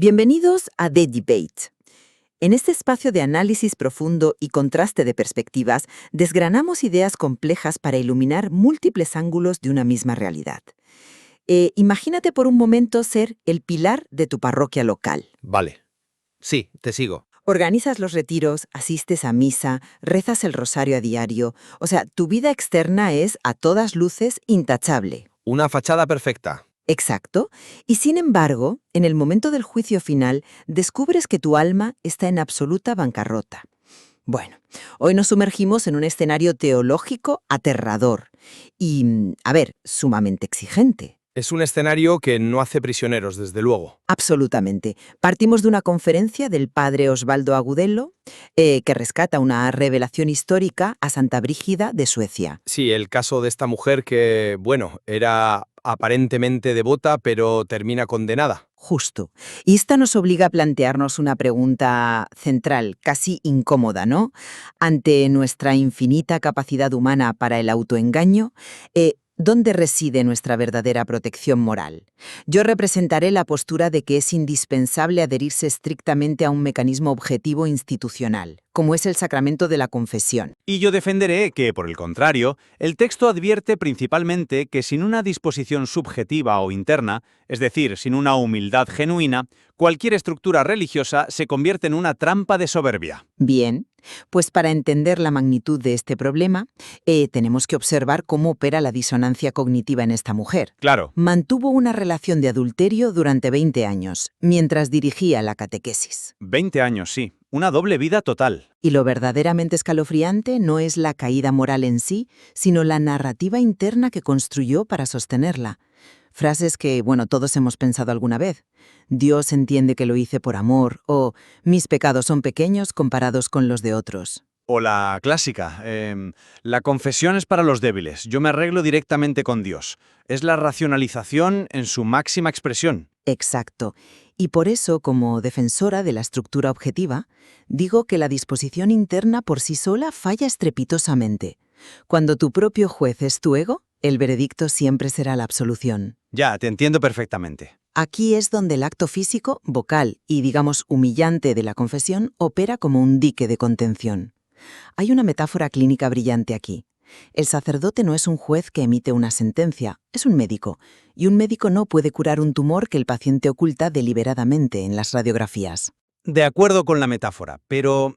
Bienvenidos a The Debate. En este espacio de análisis profundo y contraste de perspectivas, desgranamos ideas complejas para iluminar múltiples ángulos de una misma realidad. Imagínate por un momento ser el pilar de tu parroquia local. Vale. Sí, te sigo. Organizas los retiros, asistes a misa, rezas el rosario a diario. O sea, tu vida externa es, a todas luces, intachable. Una fachada perfecta. Exacto. Y sin embargo, en el momento del juicio final, descubres que tu alma está en absoluta bancarrota. Bueno, hoy nos sumergimos en un escenario teológico aterrador y, sumamente exigente. Es un escenario que no hace prisioneros, desde luego. Absolutamente. Partimos de una conferencia del padre Osvaldo Agudelo, que rescata una revelación histórica a Santa Brígida de Suecia. Sí, el caso de esta mujer que, era aparentemente devota, pero termina condenada. Justo. Y esta nos obliga a plantearnos una pregunta central, casi incómoda, ¿no? Ante nuestra infinita capacidad humana para el autoengaño, ¿dónde reside nuestra verdadera protección moral? Yo representaré la postura de que es indispensable adherirse estrictamente a un mecanismo objetivo institucional, como es el sacramento de la confesión. Y yo defenderé que, por el contrario, el texto advierte principalmente que sin una disposición subjetiva o interna, es decir, sin una humildad genuina, cualquier estructura religiosa se convierte en una trampa de soberbia. Bien, pues para entender la magnitud de este problema, tenemos que observar cómo opera la disonancia cognitiva en esta mujer. Claro. Mantuvo una relación de adulterio durante 20 años, mientras dirigía la catequesis. 20 años, sí. Una doble vida total. Y lo verdaderamente escalofriante no es la caída moral en sí, sino la narrativa interna que construyó para sostenerla. Frases que, todos hemos pensado alguna vez. Dios entiende que lo hice por amor, o mis pecados son pequeños comparados con los de otros. O la clásica, la confesión es para los débiles, yo me arreglo directamente con Dios. Es la racionalización en su máxima expresión. Exacto. Y por eso, como defensora de la estructura objetiva, digo que la disposición interna por sí sola falla estrepitosamente. Cuando tu propio juez es tu ego, el veredicto siempre será la absolución. Ya, te entiendo perfectamente. Aquí es donde el acto físico, vocal y, humillante de la confesión opera como un dique de contención. Hay una metáfora clínica brillante aquí. El sacerdote no es un juez que emite una sentencia, es un médico, y un médico no puede curar un tumor que el paciente oculta deliberadamente en las radiografías. De acuerdo con la metáfora, pero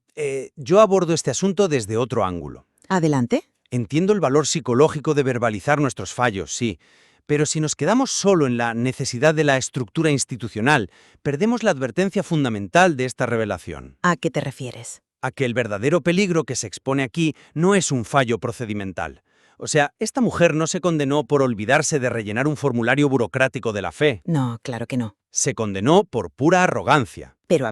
yo abordo este asunto desde otro ángulo. ¿Adelante? Entiendo el valor psicológico de verbalizar nuestros fallos, sí, pero si nos quedamos solo en la necesidad de la estructura institucional, perdemos la advertencia fundamental de esta revelación. ¿A qué te refieres? A que el verdadero peligro que se expone aquí no es un fallo procedimental. O sea, esta mujer no se condenó por olvidarse de rellenar un formulario burocrático de la fe. No, claro que no. Se condenó por pura arrogancia. Pero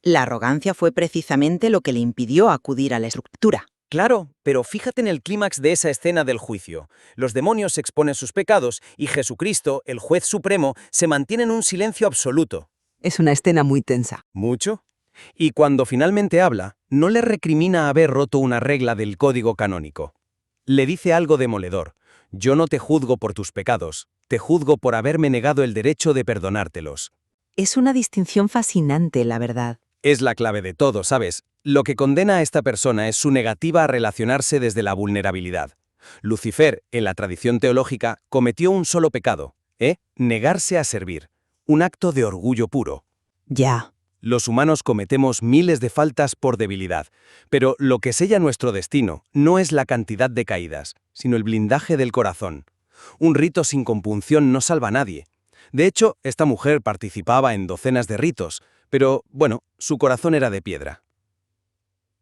la arrogancia fue precisamente lo que le impidió acudir a la estructura. Claro, pero fíjate en el clímax de esa escena del juicio. Los demonios exponen sus pecados y Jesucristo, el juez supremo, se mantiene en un silencio absoluto. Es una escena muy tensa. ¿Mucho? Y cuando finalmente habla, no le recrimina haber roto una regla del código canónico. Le dice algo demoledor. Yo no te juzgo por tus pecados, te juzgo por haberme negado el derecho de perdonártelos. Es una distinción fascinante, la verdad. Es la clave de todo, ¿sabes? Lo que condena a esta persona es su negativa a relacionarse desde la vulnerabilidad. Lucifer, en la tradición teológica, cometió un solo pecado, negarse a servir. Un acto de orgullo puro. Ya. Los humanos cometemos miles de faltas por debilidad, pero lo que sella nuestro destino no es la cantidad de caídas, sino el blindaje del corazón. Un rito sin compunción no salva a nadie. De hecho, esta mujer participaba en docenas de ritos, pero, su corazón era de piedra.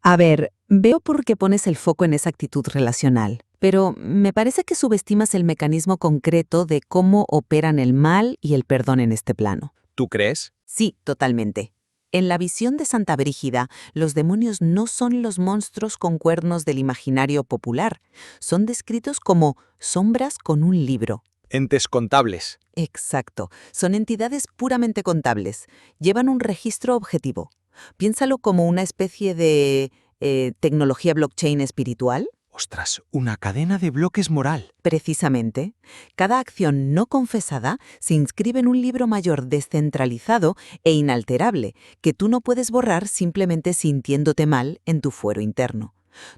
A ver, veo por qué pones el foco en esa actitud relacional, pero me parece que subestimas el mecanismo concreto de cómo operan el mal y el perdón en este plano. ¿Tú crees? Sí, totalmente. En la visión de Santa Brígida, los demonios no son los monstruos con cuernos del imaginario popular. Son descritos como sombras con un libro. Entes contables. Exacto. Son entidades puramente contables. Llevan un registro objetivo. Piénsalo como una especie de tecnología blockchain espiritual. Ostras, una cadena de bloques moral. Precisamente, cada acción no confesada se inscribe en un libro mayor descentralizado e inalterable que tú no puedes borrar simplemente sintiéndote mal en tu fuero interno.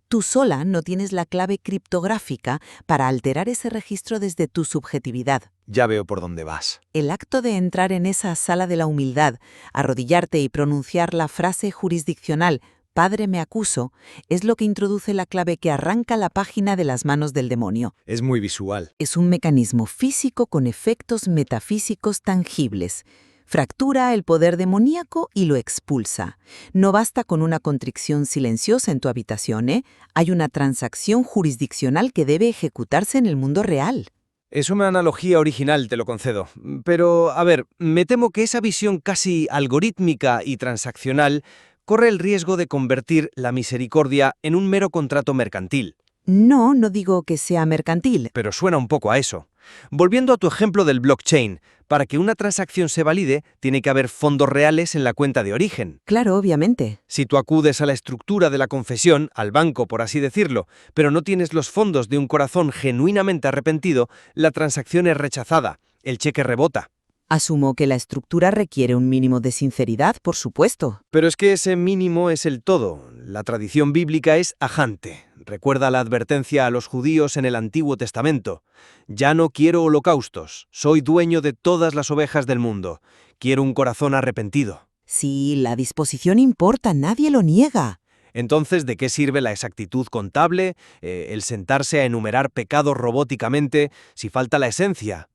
Tú sola no tienes la clave criptográfica para alterar ese registro desde tu subjetividad. Ya veo por dónde vas. El acto de entrar en esa sala de la humildad, arrodillarte y pronunciar la frase jurisdiccional «Padre, me acuso», es lo que introduce la clave que arranca la página de las manos del demonio. Es muy visual. Es un mecanismo físico con efectos metafísicos tangibles. Fractura el poder demoníaco y lo expulsa. No basta con una contrición silenciosa en tu habitación, ¿eh? Hay una transacción jurisdiccional que debe ejecutarse en el mundo real. Es una analogía original, te lo concedo. Pero, a ver, me temo que esa visión casi algorítmica y transaccional corre el riesgo de convertir la misericordia en un mero contrato mercantil. No, no digo que sea mercantil. Pero suena un poco a eso. Volviendo a tu ejemplo del blockchain, para que una transacción se valide, tiene que haber fondos reales en la cuenta de origen. Claro, obviamente. Si tú acudes a la estructura de la confesión, al banco por así decirlo, pero no tienes los fondos de un corazón genuinamente arrepentido, la transacción es rechazada, el cheque rebota. Asumo que la estructura requiere un mínimo de sinceridad, por supuesto. Pero es que ese mínimo es el todo. La tradición bíblica es ajante. Recuerda la advertencia a los judíos en el Antiguo Testamento. Ya no quiero holocaustos. Soy dueño de todas las ovejas del mundo. Quiero un corazón arrepentido. Sí, la disposición importa, nadie lo niega. Entonces, ¿de qué sirve la exactitud contable, el sentarse a enumerar pecados robóticamente, si falta la esencia?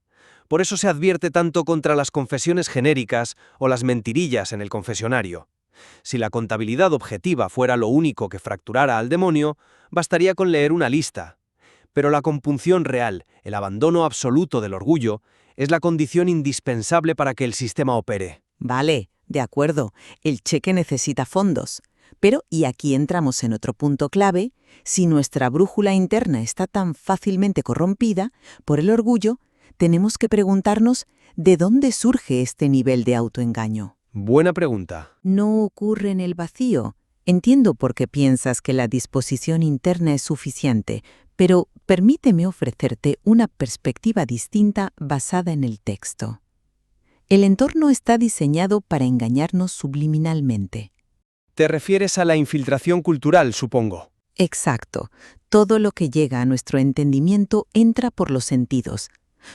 Por eso se advierte tanto contra las confesiones genéricas o las mentirillas en el confesionario. Si la contabilidad objetiva fuera lo único que fracturara al demonio, bastaría con leer una lista. Pero la compunción real, el abandono absoluto del orgullo, es la condición indispensable para que el sistema opere. Vale, de acuerdo, el cheque necesita fondos. Pero, y aquí entramos en otro punto clave, si nuestra brújula interna está tan fácilmente corrompida por el orgullo, tenemos que preguntarnos ¿de dónde surge este nivel de autoengaño? Buena pregunta. ¿No ocurre en el vacío? Entiendo por qué piensas que la disposición interna es suficiente, pero permíteme ofrecerte una perspectiva distinta basada en el texto. El entorno está diseñado para engañarnos subliminalmente. Te refieres a la infiltración cultural, supongo. Exacto. Todo lo que llega a nuestro entendimiento entra por los sentidos.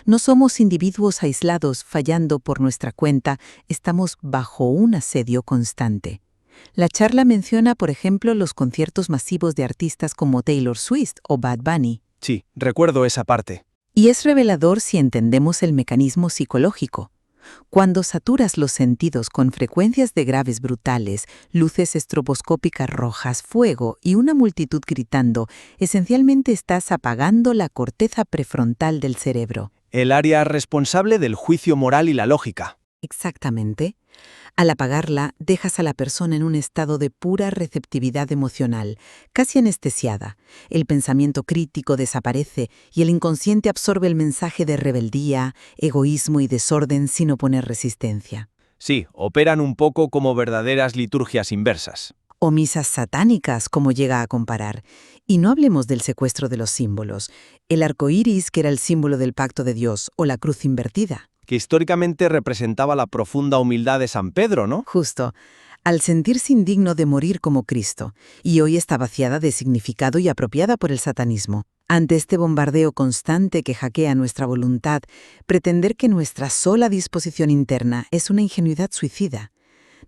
No somos individuos aislados fallando por nuestra cuenta, estamos bajo un asedio constante. La charla menciona, por ejemplo, los conciertos masivos de artistas como Taylor Swift o Bad Bunny. Sí, recuerdo esa parte. Y es revelador si entendemos el mecanismo psicológico. Cuando saturas los sentidos con frecuencias de graves brutales, luces estroboscópicas rojas, fuego y una multitud gritando, esencialmente estás apagando la corteza prefrontal del cerebro. El área responsable del juicio moral y la lógica. Exactamente. Al apagarla, dejas a la persona en un estado de pura receptividad emocional, casi anestesiada. El pensamiento crítico desaparece y el inconsciente absorbe el mensaje de rebeldía, egoísmo y desorden sin oponer resistencia. Sí, operan un poco como verdaderas liturgias inversas. O misas satánicas, como llega a comparar. Y no hablemos del secuestro de los símbolos. El arco iris, que era el símbolo del pacto de Dios, o la cruz invertida. Que históricamente representaba la profunda humildad de San Pedro, ¿no? Justo, al sentirse indigno de morir como Cristo, y hoy está vaciada de significado y apropiada por el satanismo. Ante este bombardeo constante que hackea nuestra voluntad, pretender que nuestra sola disposición interna es una ingenuidad suicida.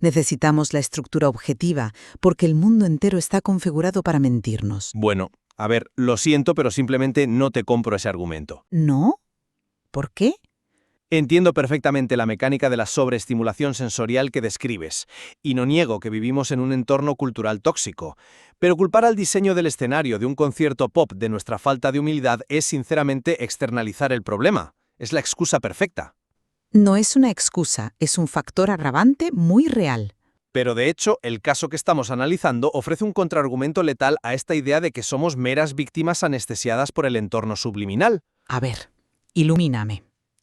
Necesitamos la estructura objetiva, porque el mundo entero está configurado para mentirnos. Bueno, a ver, lo siento, pero simplemente no te compro ese argumento. ¿No? ¿Por qué? Entiendo perfectamente la mecánica de la sobreestimulación sensorial que describes, y no niego que vivimos en un entorno cultural tóxico, pero culpar al diseño del escenario de un concierto pop de nuestra falta de humildad es sinceramente externalizar el problema. Es la excusa perfecta. No es una excusa, es un factor agravante muy real. Pero de hecho, el caso que estamos analizando ofrece un contraargumento letal a esta idea de que somos meras víctimas anestesiadas por el entorno subliminal. A ver, ilumíname.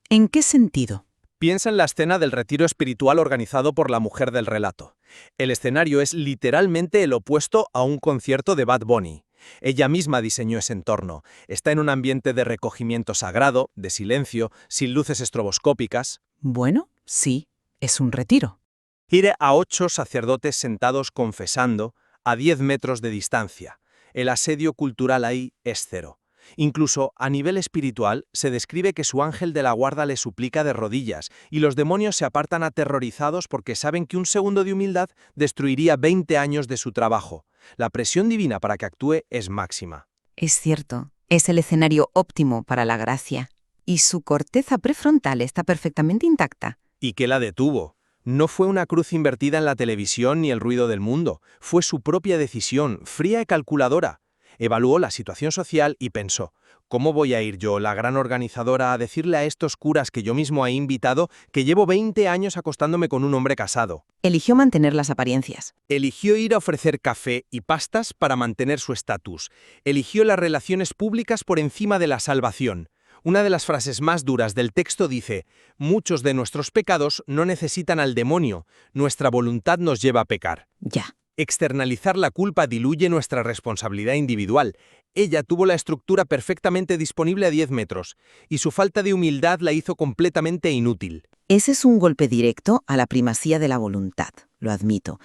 ¿En qué sentido? Piensa en la escena del retiro espiritual organizado por la mujer del relato. El escenario es literalmente el opuesto a un concierto de Bad Bunny. Ella misma diseñó ese entorno. Está en un ambiente de recogimiento sagrado, de silencio, sin luces estroboscópicas. Bueno, sí, es un retiro. Ir a 8 sacerdotes sentados confesando a 10 metros de distancia. El asedio cultural ahí es cero. Incluso a nivel espiritual se describe que su ángel de la guarda le suplica de rodillas y los demonios se apartan aterrorizados porque saben que un segundo de humildad destruiría 20 años de su trabajo. La presión divina para que actúe es máxima. Es cierto, es el escenario óptimo para la gracia. Y su corteza prefrontal está perfectamente intacta. ¿Y qué la detuvo? No fue una cruz invertida en la televisión ni el ruido del mundo. Fue su propia decisión, fría y calculadora. Evaluó la situación social y pensó, ¿cómo voy a ir yo, la gran organizadora, a decirle a estos curas que yo mismo he invitado que llevo 20 años acostándome con un hombre casado? Eligió mantener las apariencias. Eligió ir a ofrecer café y pastas para mantener su estatus. Eligió las relaciones públicas por encima de la salvación. Una de las frases más duras del texto dice, muchos de nuestros pecados no necesitan al demonio, nuestra voluntad nos lleva a pecar. Ya. Externalizar la culpa diluye nuestra responsabilidad individual. Ella tuvo la estructura perfectamente disponible a 10 metros, y su falta de humildad la hizo completamente inútil. Ese es un golpe directo a la primacía de la voluntad, lo admito.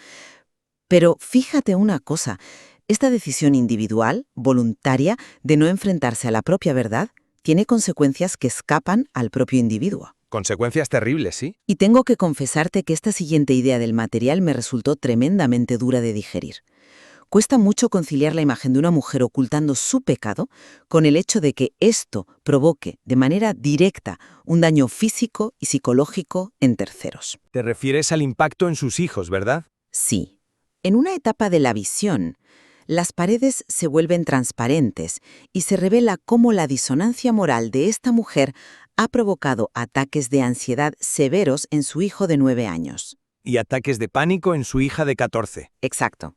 Pero fíjate una cosa, esta decisión individual, voluntaria, de no enfrentarse a la propia verdad, tiene consecuencias que escapan al propio individuo. Consecuencias terribles, ¿sí? Y tengo que confesarte que esta siguiente idea del material me resultó tremendamente dura de digerir. Cuesta mucho conciliar la imagen de una mujer ocultando su pecado con el hecho de que esto provoque de manera directa un daño físico y psicológico en terceros. Te refieres al impacto en sus hijos, ¿verdad? Sí. En una etapa de la visión, las paredes se vuelven transparentes y se revela cómo la disonancia moral de esta mujer ha provocado ataques de ansiedad severos en su hijo de 9 años. Y ataques de pánico en su hija de 14. Exacto.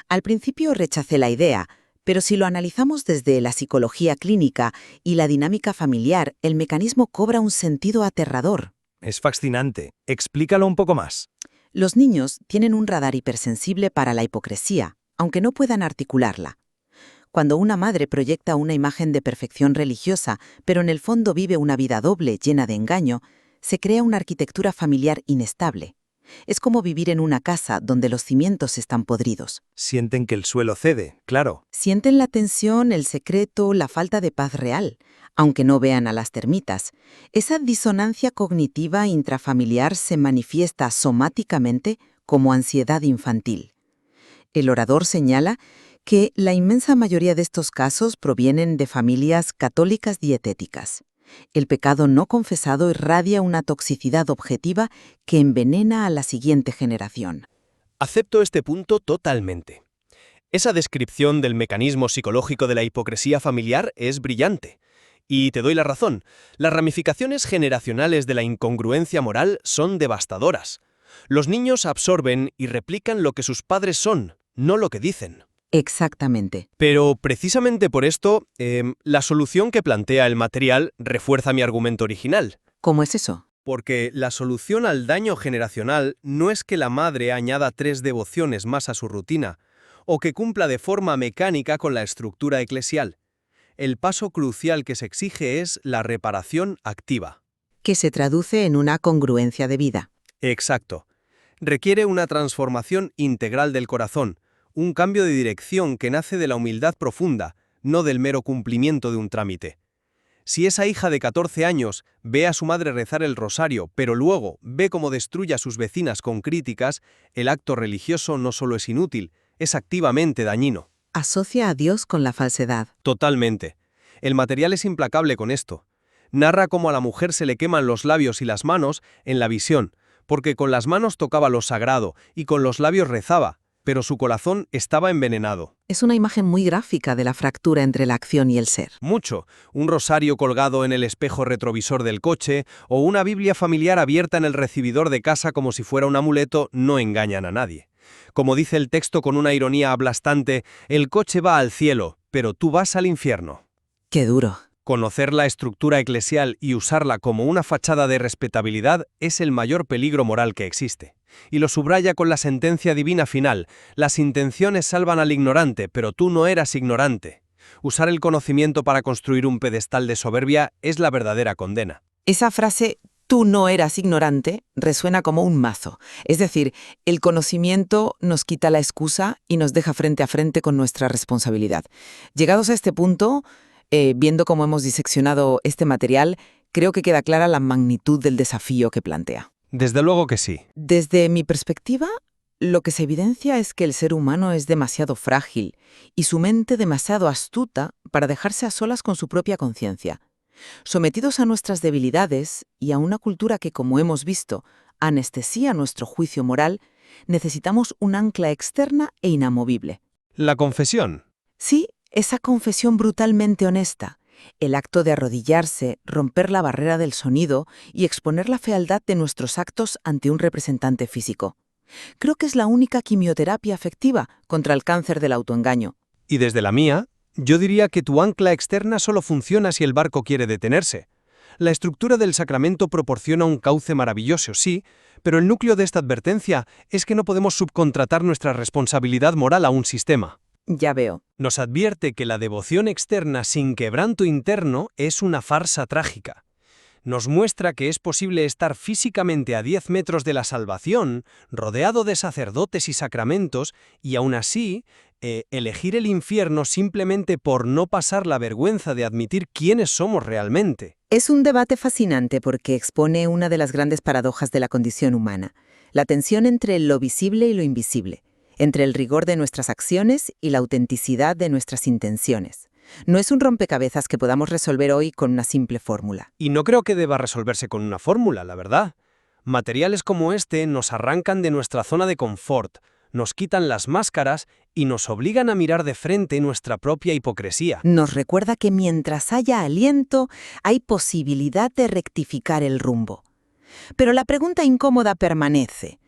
Al principio rechacé la idea, pero si lo analizamos desde la psicología clínica y la dinámica familiar, el mecanismo cobra un sentido aterrador. Es fascinante. Explícalo un poco más. Los niños tienen un radar hipersensible para la hipocresía, aunque no puedan articularla. Cuando una madre proyecta una imagen de perfección religiosa, pero en el fondo vive una vida doble llena de engaño, se crea una arquitectura familiar inestable. Es como vivir en una casa donde los cimientos están podridos. Sienten que el suelo cede, claro. Sienten la tensión, el secreto, la falta de paz real, aunque no vean a las termitas. Esa disonancia cognitiva intrafamiliar se manifiesta somáticamente como ansiedad infantil. El orador señala que la inmensa mayoría de estos casos provienen de familias católicas dietéticas. El pecado no confesado irradia una toxicidad objetiva que envenena a la siguiente generación. Acepto este punto totalmente. Esa descripción del mecanismo psicológico de la hipocresía familiar es brillante. Y te doy la razón, las ramificaciones generacionales de la incongruencia moral son devastadoras. Los niños absorben y replican lo que sus padres son, no lo que dicen. Exactamente. Pero precisamente por esto, la solución que plantea el material refuerza mi argumento original. ¿Cómo es eso? Porque la solución al daño generacional no es que la madre añada 3 devociones más a su rutina, o que cumpla de forma mecánica con la estructura eclesial. El paso crucial que se exige es la reparación activa. Que se traduce en una congruencia de vida. Exacto. Requiere una transformación integral del corazón, un cambio de dirección que nace de la humildad profunda, no del mero cumplimiento de un trámite. Si esa hija de 14 años ve a su madre rezar el rosario, pero luego ve cómo destruye a sus vecinas con críticas, el acto religioso no solo es inútil, es activamente dañino. Asocia a Dios con la falsedad. Totalmente. El material es implacable con esto. Narra cómo a la mujer se le queman los labios y las manos en la visión, porque con las manos tocaba lo sagrado y con los labios rezaba, pero su corazón estaba envenenado. Es una imagen muy gráfica de la fractura entre la acción y el ser. Mucho. Un rosario colgado en el espejo retrovisor del coche o una Biblia familiar abierta en el recibidor de casa como si fuera un amuleto no engañan a nadie. Como dice el texto con una ironía aplastante, el coche va al cielo, pero tú vas al infierno. ¡Qué duro! Conocer la estructura eclesial y usarla como una fachada de respetabilidad es el mayor peligro moral que existe. Y lo subraya con la sentencia divina final: las intenciones salvan al ignorante, pero tú no eras ignorante. Usar el conocimiento para construir un pedestal de soberbia es la verdadera condena. Esa frase, tú no eras ignorante, resuena como un mazo. Es decir, el conocimiento nos quita la excusa y nos deja frente a frente con nuestra responsabilidad. Llegados a este punto, viendo cómo hemos diseccionado este material, creo que queda clara la magnitud del desafío que plantea. Desde luego que sí. Desde mi perspectiva, lo que se evidencia es que el ser humano es demasiado frágil y su mente demasiado astuta para dejarse a solas con su propia conciencia. Sometidos a nuestras debilidades y a una cultura que, como hemos visto, anestesia nuestro juicio moral, necesitamos un ancla externa e inamovible. La confesión. Sí, esa confesión brutalmente honesta, el acto de arrodillarse, romper la barrera del sonido y exponer la fealdad de nuestros actos ante un representante físico. Creo que es la única quimioterapia efectiva contra el cáncer del autoengaño. Y desde la mía, yo diría que tu ancla externa solo funciona si el barco quiere detenerse. La estructura del sacramento proporciona un cauce maravilloso, sí, pero el núcleo de esta advertencia es que no podemos subcontratar nuestra responsabilidad moral a un sistema. Ya veo. Nos advierte que la devoción externa sin quebranto interno es una farsa trágica. Nos muestra que es posible estar físicamente a 10 metros de la salvación, rodeado de sacerdotes y sacramentos, y aún así, elegir el infierno simplemente por no pasar la vergüenza de admitir quiénes somos realmente. Es un debate fascinante porque expone una de las grandes paradojas de la condición humana, la tensión entre lo visible y lo invisible, entre el rigor de nuestras acciones y la autenticidad de nuestras intenciones. No es un rompecabezas que podamos resolver hoy con una simple fórmula. Y no creo que deba resolverse con una fórmula, la verdad. Materiales como este nos arrancan de nuestra zona de confort, nos quitan las máscaras y nos obligan a mirar de frente nuestra propia hipocresía. Nos recuerda que mientras haya aliento, hay posibilidad de rectificar el rumbo. Pero la pregunta incómoda permanece.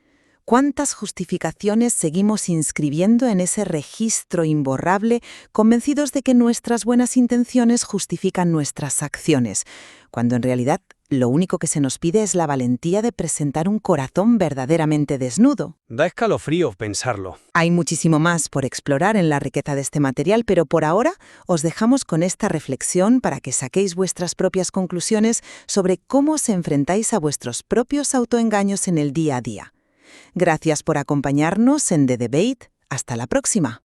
¿Cuántas justificaciones seguimos inscribiendo en ese registro imborrable, convencidos de que nuestras buenas intenciones justifican nuestras acciones, cuando en realidad lo único que se nos pide es la valentía de presentar un corazón verdaderamente desnudo? Da escalofrío pensarlo. Hay muchísimo más por explorar en la riqueza de este material, pero por ahora os dejamos con esta reflexión para que saquéis vuestras propias conclusiones sobre cómo os enfrentáis a vuestros propios autoengaños en el día a día. Gracias por acompañarnos en The Debate. Hasta la próxima.